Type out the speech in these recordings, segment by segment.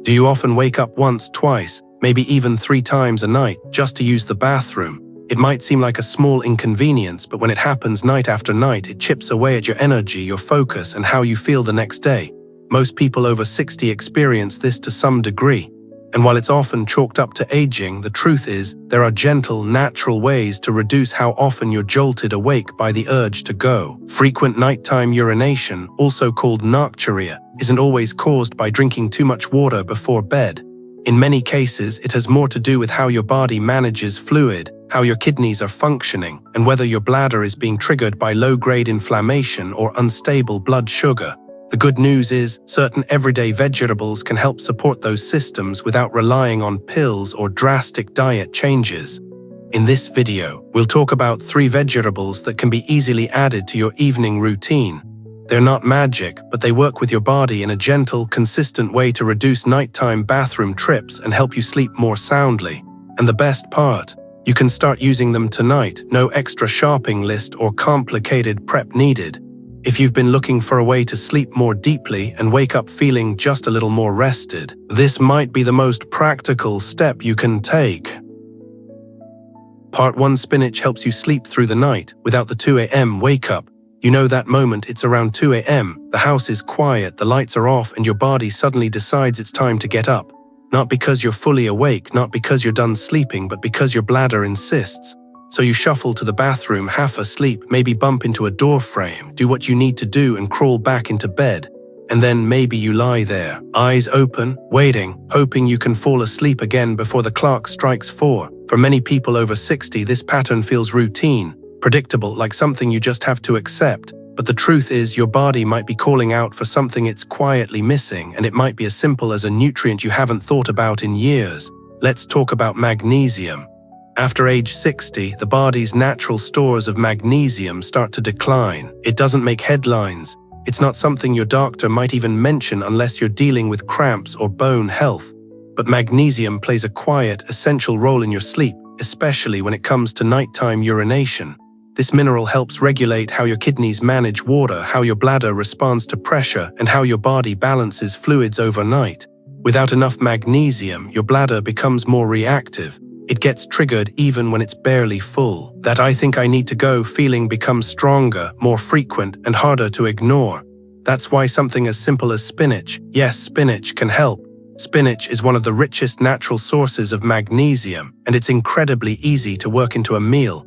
Do you often wake up once, twice, maybe even 3 times a night just to use the bathroom? It might seem like a small inconvenience, but when it happens night after night, it chips away at your energy, your focus, and how you feel the next day. Most people over 60 experience this to some degree. And while it's often chalked up to aging, the truth is there are gentle, natural ways to reduce how often you're jolted awake by the urge to go. Frequent nighttime urination, also called nocturia, isn't always caused by drinking too much water before bed. In many cases, it has more to do with how your body manages fluid, how your kidneys are functioning, and whether your bladder is being triggered by low-grade inflammation or unstable blood sugar. The good news is, certain everyday vegetables can help support those systems without relying on pills or drastic diet changes. In this video, we'll talk about 3 vegetables that can be easily added to your evening routine. They're not magic, but they work with your body in a gentle, consistent way to reduce nighttime bathroom trips and help you sleep more soundly. And the best part, you can start using them tonight, no extra shopping list or complicated prep needed. If you've been looking for a way to sleep more deeply and wake up feeling just a little more rested, this might be the most practical step you can take. Part 1. Spinach helps you sleep through the night without the 2 a.m. wake up. You know that moment, it's around 2 a.m., the house is quiet, the lights are off, and your body suddenly decides it's time to get up. Not because you're fully awake, not because you're done sleeping, but because your bladder insists. So you shuffle to the bathroom half asleep, maybe bump into a door frame, do what you need to do and crawl back into bed. And then maybe you lie there, eyes open, waiting, hoping you can fall asleep again before the clock strikes 4. For many people over 60, this pattern feels routine, predictable, like something you just have to accept. But the truth is, your body might be calling out for something it's quietly missing, and it might be as simple as a nutrient you haven't thought about in years. Let's talk about magnesium. After age 60, the body's natural stores of magnesium start to decline. It doesn't make headlines. It's not something your doctor might even mention unless you're dealing with cramps or bone health. But magnesium plays a quiet, essential role in your sleep, especially when it comes to nighttime urination. This mineral helps regulate how your kidneys manage water, how your bladder responds to pressure, and how your body balances fluids overnight. Without enough magnesium, your bladder becomes more reactive. It gets triggered even when it's barely full. That "I think I need to go" feeling becomes stronger, more frequent, and harder to ignore. That's why something as simple as spinach, yes, spinach, can help. Spinach is one of the richest natural sources of magnesium, and it's incredibly easy to work into a meal.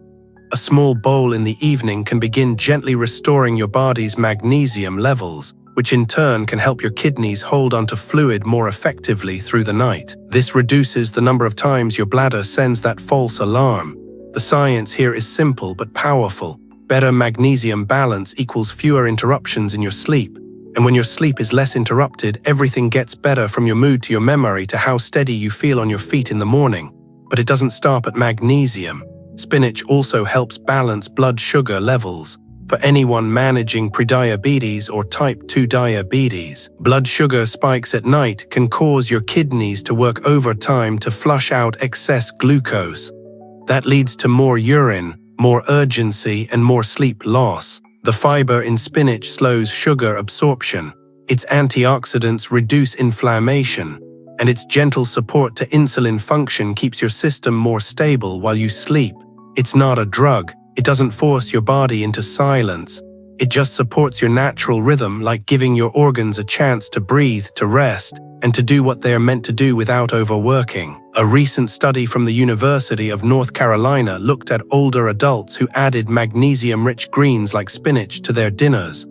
A small bowl in the evening can begin gently restoring your body's magnesium levels, which in turn can help your kidneys hold onto fluid more effectively through the night. This reduces the number of times your bladder sends that false alarm. The science here is simple but powerful. Better magnesium balance equals fewer interruptions in your sleep. And when your sleep is less interrupted, everything gets better, from your mood to your memory to how steady you feel on your feet in the morning. But it doesn't stop at magnesium. Spinach also helps balance blood sugar levels. For anyone managing prediabetes or type 2 diabetes, blood sugar spikes at night can cause your kidneys to work overtime to flush out excess glucose. That leads to more urine, more urgency, and more sleep loss. The fiber in spinach slows sugar absorption. Its antioxidants reduce inflammation, and its gentle support to insulin function keeps your system more stable while you sleep. It's not a drug. It doesn't force your body into silence. It just supports your natural rhythm, like giving your organs a chance to breathe, to rest, and to do what they are meant to do without overworking. A recent study from the University of North Carolina looked at older adults who added magnesium-rich greens like spinach to their dinners.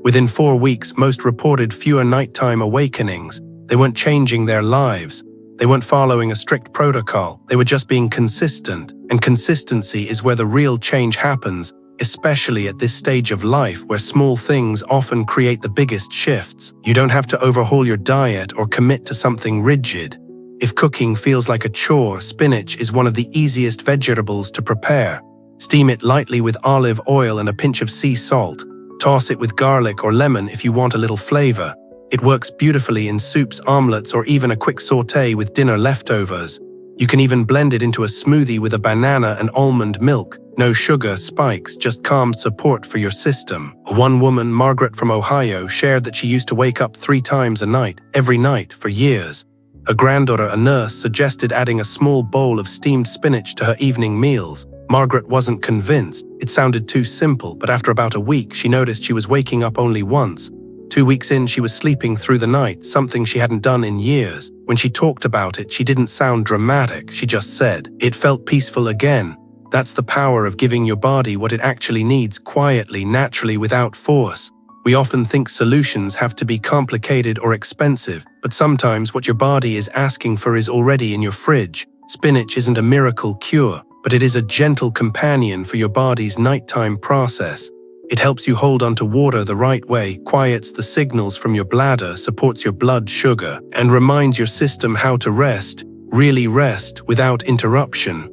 Within 4 weeks, most reported fewer nighttime awakenings. They weren't changing their lives. They weren't following a strict protocol. They were just being consistent. And consistency is where the real change happens, especially at this stage of life where small things often create the biggest shifts. You don't have to overhaul your diet or commit to something rigid. If cooking feels like a chore, spinach is one of the easiest vegetables to prepare. Steam it lightly with olive oil and a pinch of sea salt. Toss it with garlic or lemon if you want a little flavor. It works beautifully in soups, omelets, or even a quick sauté with dinner leftovers. You can even blend it into a smoothie with a banana and almond milk. No sugar spikes, just calm support for your system. One woman, Margaret from Ohio, shared that she used to wake up 3 times a night, every night, for years. Her granddaughter, a nurse, suggested adding a small bowl of steamed spinach to her evening meals. Margaret wasn't convinced. It sounded too simple, but after about a week, she noticed she was waking up only once. 2 weeks in, she was sleeping through the night, something she hadn't done in years. When she talked about it, she didn't sound dramatic. She just said, "It felt peaceful again." That's the power of giving your body what it actually needs, quietly, naturally, without force. We often think solutions have to be complicated or expensive, but sometimes what your body is asking for is already in your fridge. Spinach isn't a miracle cure, but it is a gentle companion for your body's nighttime process. It helps you hold onto water the right way, quiets the signals from your bladder, supports your blood sugar, and reminds your system how to rest, really rest, without interruption.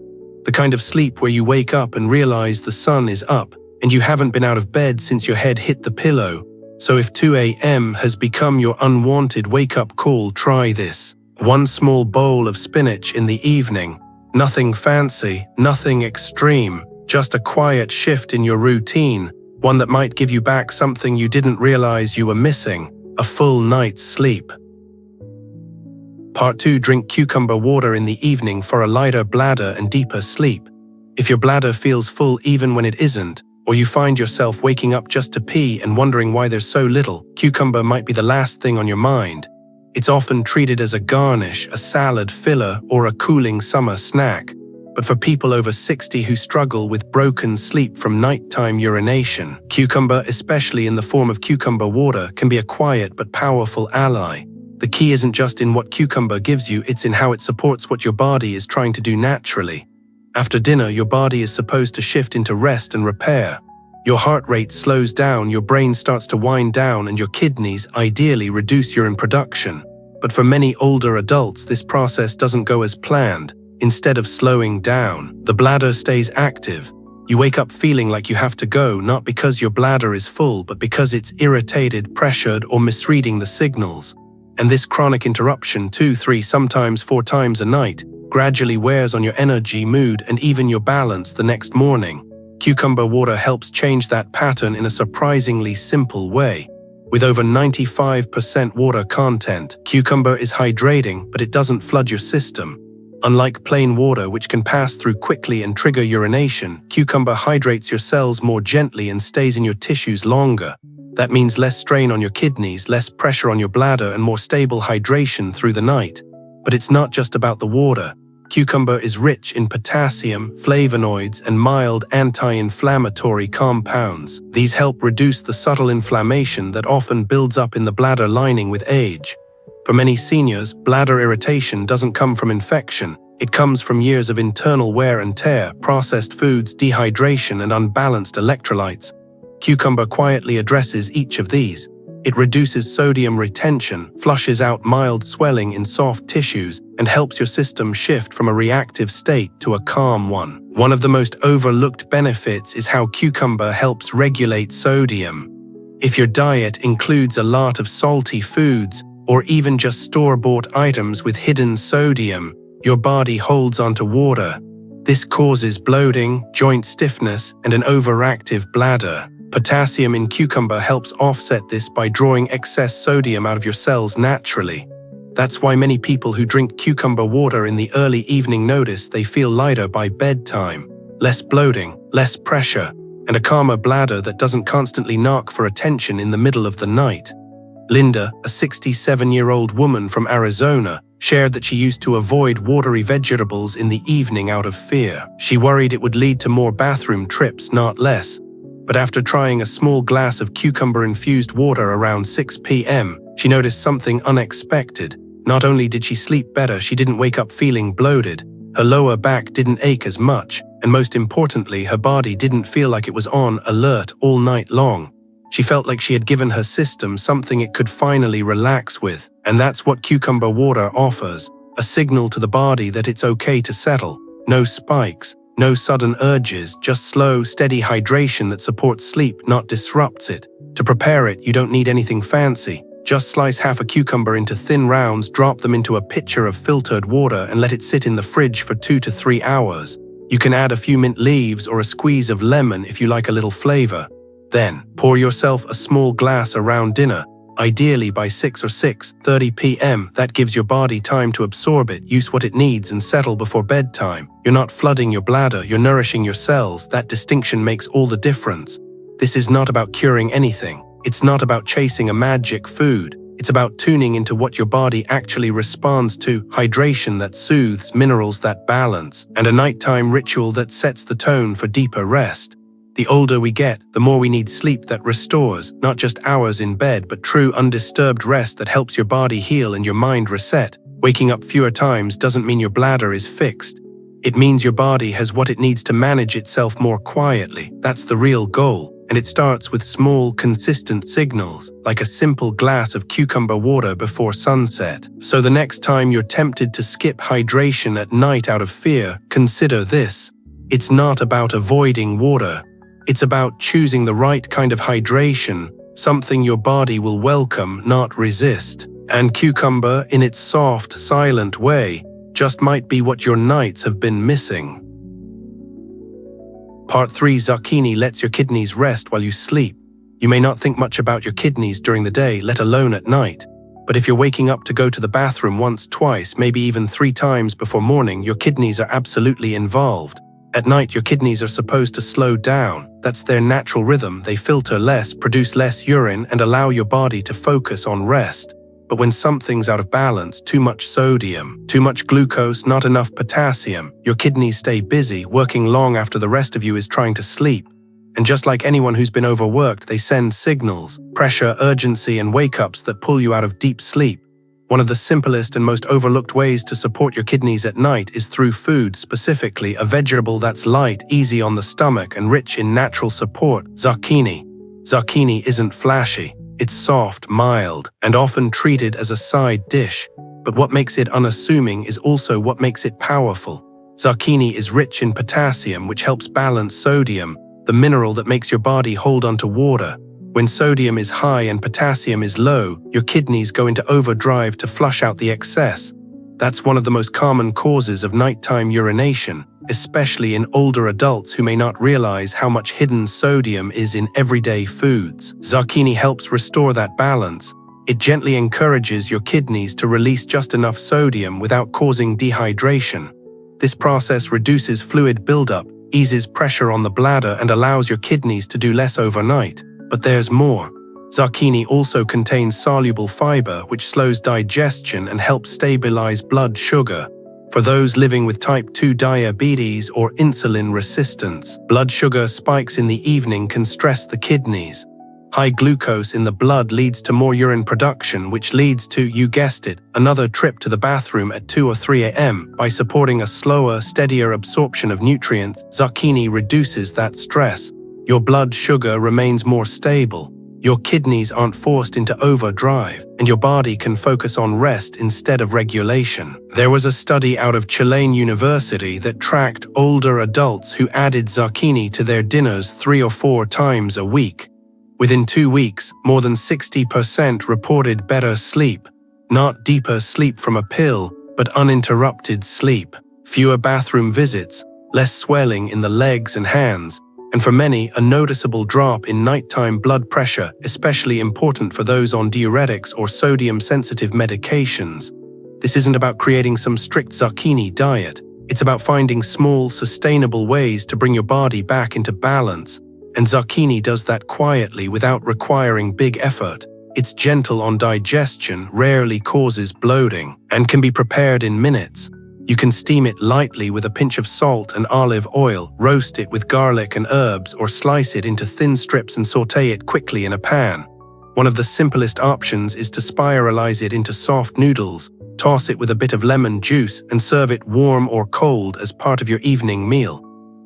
The kind of sleep where you wake up and realize the sun is up, and you haven't been out of bed since your head hit the pillow. So if 2 a.m. has become your unwanted wake-up call, try this. 1 small bowl of spinach in the evening. Nothing fancy, nothing extreme, just a quiet shift in your routine, one that might give you back something you didn't realize you were missing, a full night's sleep. Part 2. Drink cucumber water in the evening for a lighter bladder and deeper sleep. If your bladder feels full even when it isn't, or you find yourself waking up just to pee and wondering why there's so little, cucumber might be the last thing on your mind. It's often treated as a garnish, a salad filler, or a cooling summer snack. But for people over 60 who struggle with broken sleep from nighttime urination, cucumber, especially in the form of cucumber water, can be a quiet but powerful ally. The key isn't just in what cucumber gives you, it's in how it supports what your body is trying to do naturally. After dinner, your body is supposed to shift into rest and repair. Your heart rate slows down, your brain starts to wind down, and your kidneys, ideally, reduce urine production. But for many older adults, this process doesn't go as planned. Instead of slowing down, the bladder stays active. You wake up feeling like you have to go, not because your bladder is full, but because it's irritated, pressured, or misreading the signals. And this chronic interruption, 2, 3, sometimes 4 times a night, gradually wears on your energy, mood, and even your balance the next morning. Cucumber water helps change that pattern in a surprisingly simple way. With over 95% water content, cucumber is hydrating, but it doesn't flood your system. Unlike plain water, which can pass through quickly and trigger urination, cucumber hydrates your cells more gently and stays in your tissues longer. That means less strain on your kidneys, less pressure on your bladder, and more stable hydration through the night. But it's not just about the water. Cucumber is rich in potassium, flavonoids, and mild anti-inflammatory compounds. These help reduce the subtle inflammation that often builds up in the bladder lining with age. For many seniors, bladder irritation doesn't come from infection. It comes from years of internal wear and tear, processed foods, dehydration, and unbalanced electrolytes. Cucumber quietly addresses each of these. It reduces sodium retention, flushes out mild swelling in soft tissues, and helps your system shift from a reactive state to a calm one. One of the most overlooked benefits is how cucumber helps regulate sodium. If your diet includes a lot of salty foods, or even just store-bought items with hidden sodium, your body holds onto water. This causes bloating, joint stiffness, and an overactive bladder. Potassium in cucumber helps offset this by drawing excess sodium out of your cells naturally. That's why many people who drink cucumber water in the early evening notice they feel lighter by bedtime, less bloating, less pressure, and a calmer bladder that doesn't constantly knock for attention in the middle of the night. Linda, a 67-year-old woman from Arizona, shared that she used to avoid watery vegetables in the evening out of fear. She worried it would lead to more bathroom trips, not less. But after trying a small glass of cucumber-infused water around 6 p.m., she noticed something unexpected. Not only did she sleep better, she didn't wake up feeling bloated. Her lower back didn't ache as much, and most importantly, her body didn't feel like it was on alert all night long. She felt like she had given her system something it could finally relax with, and that's what cucumber water offers, a signal to the body that it's okay to settle. No spikes, no sudden urges, just slow, steady hydration that supports sleep, not disrupts it. To prepare it, you don't need anything fancy. Just slice half a cucumber into thin rounds, drop them into a pitcher of filtered water, and let it sit in the fridge for 2 to 3 hours. You can add a few mint leaves or a squeeze of lemon if you like a little flavor. Then, pour yourself a small glass around dinner. ideally by 6 or 6:30 p.m. That gives your body time to absorb it, use what it needs, and settle before bedtime. You're not flooding your bladder, you're nourishing your cells. That distinction makes all the difference. This is not about curing anything. It's not about chasing a magic food. It's about tuning into what your body actually responds to: hydration that soothes, minerals that balance, and a nighttime ritual that sets the tone for deeper rest. The older we get, the more we need sleep that restores, not just hours in bed, but true undisturbed rest that helps your body heal and your mind reset. Waking up fewer times doesn't mean your bladder is fixed. It means your body has what it needs to manage itself more quietly. That's the real goal. And it starts with small, consistent signals, like a simple glass of cucumber water before sunset. So the next time you're tempted to skip hydration at night out of fear, consider this. It's not about avoiding water. It's about choosing the right kind of hydration, something your body will welcome, not resist. And cucumber, in its soft, silent way, just might be what your nights have been missing. Part 3. Zucchini lets your kidneys rest while you sleep. You may not think much about your kidneys during the day, let alone at night. But if you're waking up to go to the bathroom once, twice, maybe even 3 times before morning, your kidneys are absolutely involved. At night, your kidneys are supposed to slow down. That's their natural rhythm. They filter less, produce less urine, and allow your body to focus on rest. But when something's out of balance, too much sodium, too much glucose, not enough potassium, your kidneys stay busy, working long after the rest of you is trying to sleep. And just like anyone who's been overworked, they send signals, pressure, urgency, and wake-ups that pull you out of deep sleep. One of the simplest and most overlooked ways to support your kidneys at night is through food, specifically a vegetable that's light, easy on the stomach, and rich in natural support: zucchini. Zucchini isn't flashy. It's soft, mild, and often treated as a side dish. But what makes it unassuming is also what makes it powerful. Zucchini is rich in potassium, which helps balance sodium, the mineral that makes your body hold onto water. When sodium is high and potassium is low, your kidneys go into overdrive to flush out the excess. That's one of the most common causes of nighttime urination, especially in older adults who may not realize how much hidden sodium is in everyday foods. Zucchini helps restore that balance. It gently encourages your kidneys to release just enough sodium without causing dehydration. This process reduces fluid buildup, eases pressure on the bladder, and allows your kidneys to do less overnight. But there's more. Zucchini also contains soluble fiber, which slows digestion and helps stabilize blood sugar. For those living with type 2 diabetes or insulin resistance, blood sugar spikes in the evening can stress the kidneys. High glucose in the blood leads to more urine production, which leads to, you guessed it, another trip to the bathroom at 2 or 3 a.m. By supporting a slower, steadier absorption of nutrients, zucchini reduces that stress. Your blood sugar remains more stable. Your kidneys aren't forced into overdrive, and your body can focus on rest instead of regulation. There was a study out of Chilean University that tracked older adults who added zucchini to their dinners 3 or 4 times a week. Within 2 weeks, more than 60% reported better sleep. Not deeper sleep from a pill, but uninterrupted sleep. Fewer bathroom visits, less swelling in the legs and hands, and for many, a noticeable drop in nighttime blood pressure, especially important for those on diuretics or sodium-sensitive medications. This isn't about creating some strict zucchini diet. It's about finding small, sustainable ways to bring your body back into balance. And zucchini does that quietly without requiring big effort. It's gentle on digestion, rarely causes bloating, and can be prepared in minutes. You can steam it lightly with a pinch of salt and olive oil, roast it with garlic and herbs, or slice it into thin strips and sauté it quickly in a pan. One of the simplest options is to spiralize it into soft noodles, toss it with a bit of lemon juice, and serve it warm or cold as part of your evening meal.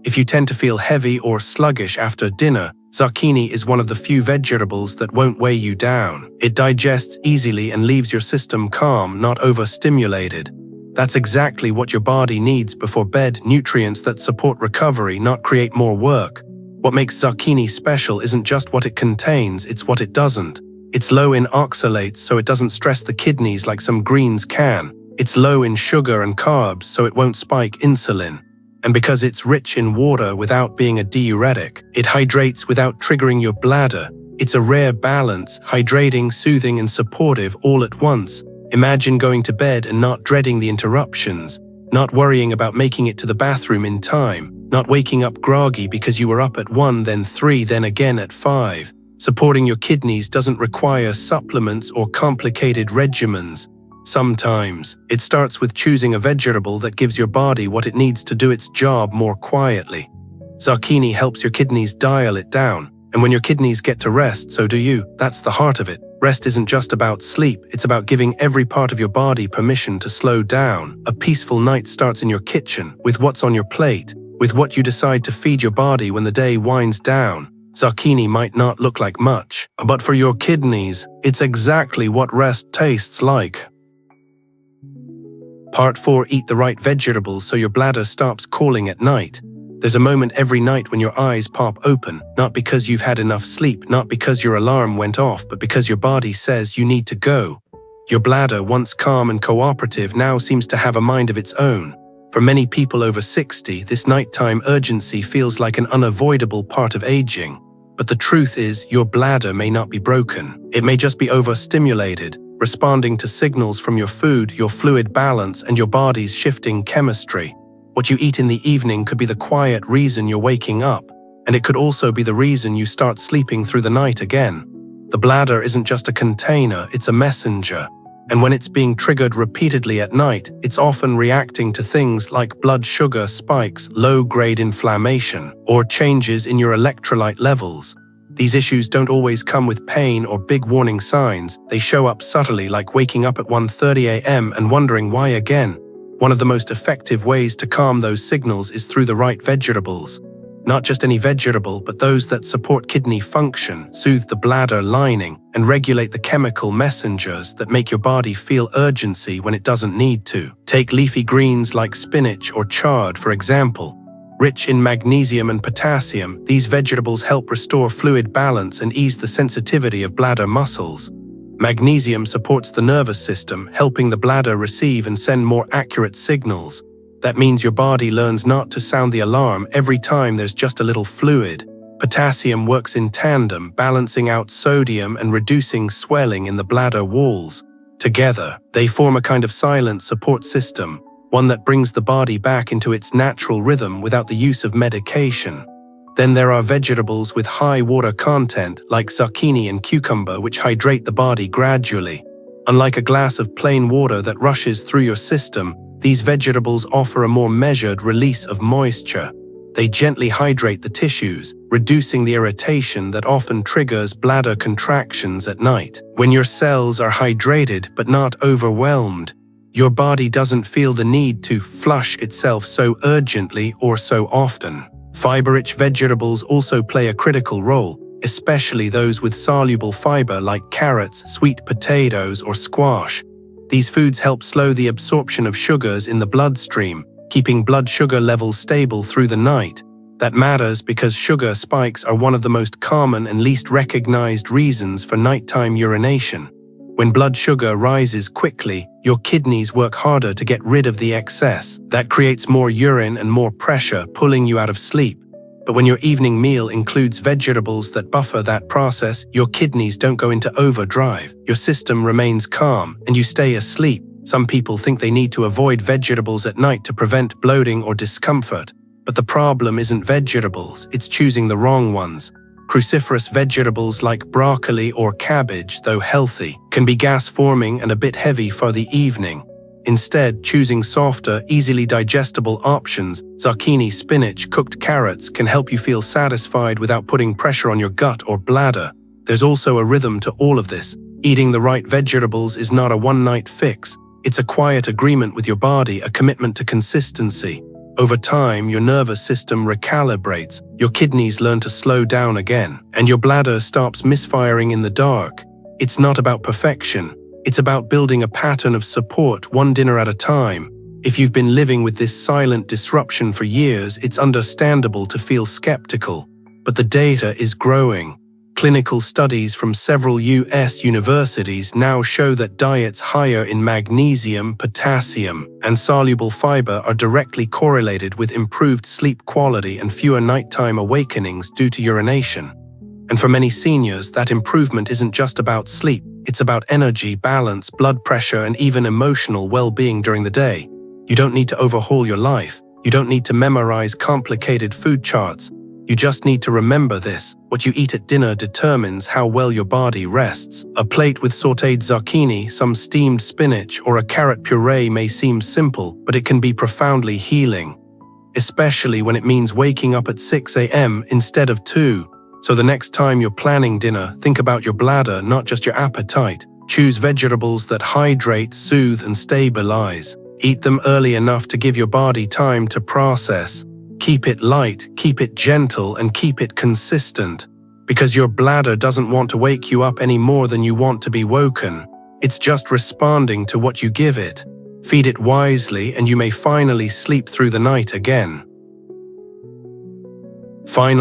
If you tend to feel heavy or sluggish after dinner, zucchini is one of the few vegetables that won't weigh you down. It digests easily and leaves your system calm, not overstimulated. That's exactly what your body needs before bed: nutrients that support recovery, not create more work. What makes zucchini special isn't just what it contains, it's what it doesn't. It's low in oxalates, so it doesn't stress the kidneys like some greens can. It's low in sugar and carbs, so it won't spike insulin. And because it's rich in water without being a diuretic, it hydrates without triggering your bladder. It's a rare balance, hydrating, soothing, and supportive all at once. Imagine going to bed and not dreading the interruptions, not worrying about making it to the bathroom in time, not waking up groggy because you were up at 1, then 3, then again at 5. Supporting your kidneys doesn't require supplements or complicated regimens. Sometimes, it starts with choosing a vegetable that gives your body what it needs to do its job more quietly. Zucchini helps your kidneys dial it down, and when your kidneys get to rest, so do you. That's the heart of it. Rest isn't just about sleep, it's about giving every part of your body permission to slow down. A peaceful night starts in your kitchen, with what's on your plate, with what you decide to feed your body when the day winds down. Zucchini might not look like much, but for your kidneys, it's exactly what rest tastes like. Part 4. Eat the right vegetables so your bladder stops calling at night. There's a moment every night when your eyes pop open, not because you've had enough sleep, not because your alarm went off, but because your body says you need to go. Your bladder, once calm and cooperative, now seems to have a mind of its own. For many people over 60, this nighttime urgency feels like an unavoidable part of aging. But the truth is, your bladder may not be broken. It may just be overstimulated, responding to signals from your food, your fluid balance, and your body's shifting chemistry. What you eat in the evening could be the quiet reason you're waking up, and it could also be the reason you start sleeping through the night again. The bladder isn't just a container, it's a messenger. And when it's being triggered repeatedly at night, it's often reacting to things like blood sugar spikes, low-grade inflammation, or changes in your electrolyte levels. These issues don't always come with pain or big warning signs. They show up subtly, like waking up at 1:30 a.m. and wondering why again. One of the most effective ways to calm those signals is through the right vegetables. Not just any vegetable, but those that support kidney function, soothe the bladder lining, and regulate the chemical messengers that make your body feel urgency when it doesn't need to. Take leafy greens like spinach or chard, for example. Rich in magnesium and potassium, these vegetables help restore fluid balance and ease the sensitivity of bladder muscles. Magnesium supports the nervous system, helping the bladder receive and send more accurate signals. That means your body learns not to sound the alarm every time there's just a little fluid. Potassium works in tandem, balancing out sodium and reducing swelling in the bladder walls. Together, they form a kind of silent support system, one that brings the body back into its natural rhythm without the use of medication. Then there are vegetables with high water content like zucchini and cucumber, which hydrate the body gradually. Unlike a glass of plain water that rushes through your system, these vegetables offer a more measured release of moisture. They gently hydrate the tissues, reducing the irritation that often triggers bladder contractions at night. When your cells are hydrated but not overwhelmed, your body doesn't feel the need to flush itself so urgently or so often. Fiber-rich vegetables also play a critical role, especially those with soluble fiber like carrots, sweet potatoes, or squash. These foods help slow the absorption of sugars in the bloodstream, keeping blood sugar levels stable through the night. That matters because sugar spikes are one of the most common and least recognized reasons for nighttime urination. When blood sugar rises quickly, your kidneys work harder to get rid of the excess. That creates more urine and more pressure, pulling you out of sleep. But when your evening meal includes vegetables that buffer that process, your kidneys don't go into overdrive. Your system remains calm, and you stay asleep. Some people think they need to avoid vegetables at night to prevent bloating or discomfort. But the problem isn't vegetables, it's choosing the wrong ones. Cruciferous vegetables like broccoli or cabbage, though healthy, can be gas-forming and a bit heavy for the evening. Instead, choosing softer, easily digestible options, zucchini, spinach, cooked carrots, can help you feel satisfied without putting pressure on your gut or bladder. There's also a rhythm to all of this. Eating the right vegetables is not a one-night fix. It's a quiet agreement with your body, a commitment to consistency. Over time, your nervous system recalibrates, your kidneys learn to slow down again, and your bladder stops misfiring in the dark. It's not about perfection. It's about building a pattern of support, one dinner at a time. If you've been living with this silent disruption for years, it's understandable to feel skeptical. But the data is growing. Clinical studies from several US universities now show that diets higher in magnesium, potassium, and soluble fiber are directly correlated with improved sleep quality and fewer nighttime awakenings due to urination. And for many seniors, that improvement isn't just about sleep. It's about energy, balance, blood pressure, and even emotional well-being during the day. You don't need to overhaul your life. You don't need to memorize complicated food charts. You just need to remember this. What you eat at dinner determines how well your body rests. A plate with sautéed zucchini, some steamed spinach, or a carrot puree may seem simple, but it can be profoundly healing, especially when it means waking up at 6 a.m. instead of 2. So the next time you're planning dinner, think about your bladder, not just your appetite. Choose vegetables that hydrate, soothe, and stabilize. Eat them early enough to give your body time to process. Keep it light, keep it gentle, and keep it consistent. Because your bladder doesn't want to wake you up any more than you want to be woken. It's just responding to what you give it. Feed it wisely, and you may finally sleep through the night again.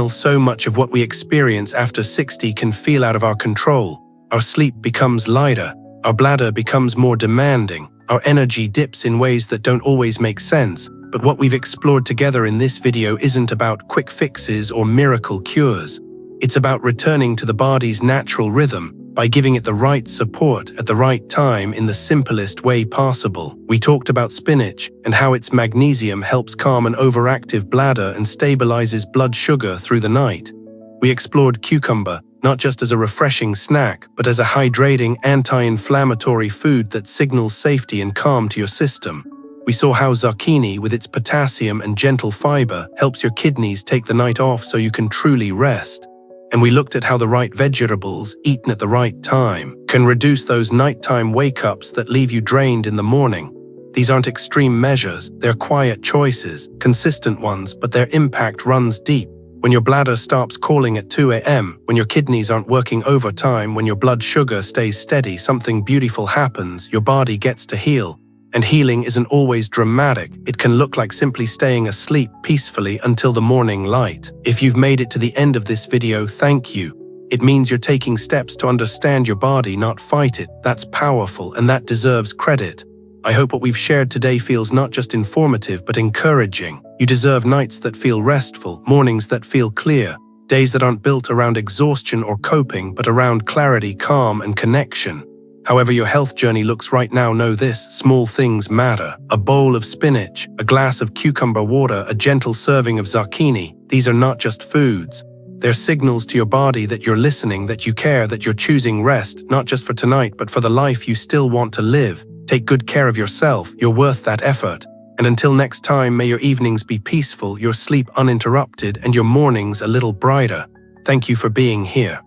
So much of what we experience after 60 can feel out of our control. Our sleep becomes lighter, our bladder becomes more demanding, our energy dips in ways that don't always make sense. But what we've explored together in this video isn't about quick fixes or miracle cures. It's about returning to the body's natural rhythm by giving it the right support at the right time in the simplest way possible. We talked about spinach and how its magnesium helps calm an overactive bladder and stabilizes blood sugar through the night. We explored cucumber, not just as a refreshing snack, but as a hydrating, anti-inflammatory food that signals safety and calm to your system. We saw how zucchini, with its potassium and gentle fiber, helps your kidneys take the night off so you can truly rest. And we looked at how the right vegetables, eaten at the right time, can reduce those nighttime wake-ups that leave you drained in the morning. These aren't extreme measures, they're quiet choices, consistent ones, but their impact runs deep. When your bladder stops calling at 2 a.m., when your kidneys aren't working overtime, when your blood sugar stays steady, something beautiful happens, your body gets to heal. And healing isn't always dramatic. It can look like simply staying asleep peacefully until the morning light. If you've made it to the end of this video, thank you. It means you're taking steps to understand your body, not fight it. That's powerful, and that deserves credit. I hope what we've shared today feels not just informative, but encouraging. You deserve nights that feel restful, mornings that feel clear, days that aren't built around exhaustion or coping, but around clarity, calm, and connection. However your health journey looks right now, know this: small things matter. A bowl of spinach, a glass of cucumber water, a gentle serving of zucchini. These are not just foods. They're signals to your body that you're listening, that you care, that you're choosing rest, not just for tonight, but for the life you still want to live. Take good care of yourself. You're worth that effort. And until next time, may your evenings be peaceful, your sleep uninterrupted, and your mornings a little brighter. Thank you for being here.